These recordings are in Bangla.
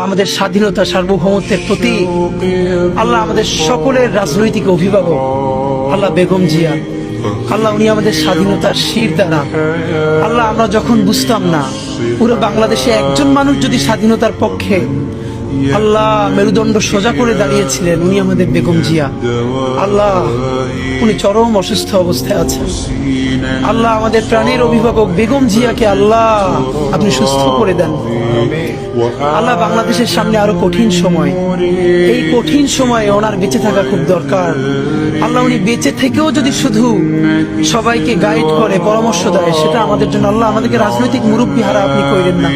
আমাদের স্বাধীনতা সার্বভৌমত্বের প্রতি আল্লাহ আমাদের সকলের রাজনৈতিক অভিভাবক আল্লাহ বেগম জিয়া আল্লাহ উনি আমাদের স্বাধীনতার শিরদাঁড়া। আল্লাহ আমরা যখন বুঝতাম না পুরো বাংলাদেশে একজন মানুষ যদি স্বাধীনতার পক্ষে আল্লাহ মেরুদণ্ড সোজা করে দাঁড়িয়েছিলেন উনি আমাদের বেগম জিয়া। আল্লাহ উনি চরম অসুস্থ অবস্থায় আছেন। আল্লাহ আমাদের প্রাণের অভিভাবক বেগম জিয়াকে আল্লাহ আপনি সুস্থ করে দেন। আল্লাহ বাংলাদেশের সামনে আরো কঠিন সময়, এই কঠিন সময়ে ওনার বেঁচে থাকা খুব দরকার। আল্লাহ উনি বেঁচে থেকেও যদি শুধু সবাইকে গাইড করে পরামর্শ দেয় সেটা আমাদের জন্য আল্লাহ আমাদেরকে রাজনৈতিক মুরব্বী হারা আপনি কইরেন না।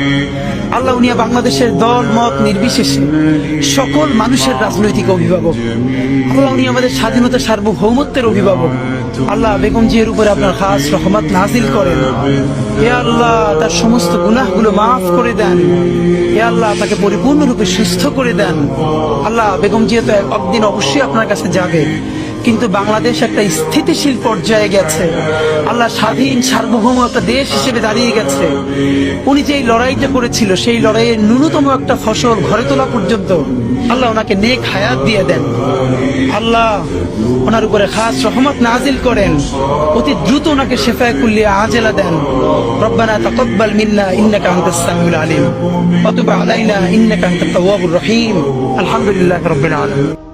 আল্লাহ উনি বাংলাদেশের দল মত নির্বিশেষে সকল মানুষের রাজনৈতিক অভিভাবক। আল্লাহ উনি আমাদের স্বাধীনতা সার্বভৌমত্বের অভিভাবক। আল্লাহ বেগম জিয়ার উপরে আপনার খাস রহমত নাজিল করেন। হে আল্লাহ তার সমস্ত গুনাহগুলো মাফ করে দেন। হে আল্লাহ তাকে পরিপূর্ণরূপে সুস্থ করে দেন। আল্লাহ বেগম জিয়া তো একদিন অবশ্যই আপনার কাছে যাবে, কিন্তু বাংলাদেশ একটা স্থিতিশীল পর্যায়ে গেছে। আল্লাহ স্বাধীন সার্বভৌম একটা দেশ হিসেবে দাঁড়িয়ে গেছে। উনি যে লড়াইটা করেছিল সেই লড়াইয়ের ন্যূনতম একটা ফসল ঘরে তোলা পর্যন্ত আল্লাহ ওনাকে নেক হায়াত দিয়ে দেন। আল্লাহ ওনার উপরে খাস রহমত নাজিল করেন। অতি দ্রুত ওনাকে শেফায়ে কুল্লিয়া আজেলা দেন। রব্বানা তাকাব্বাল মিন্না ইন্নাকা আনতাস সামিউল আলিম ওয়া তুব আলাইনা ইন্নাকা আনতাত তাওয়াবুর রহিম। আলহামদুলিল্লাহি রাব্বিল আলামিন।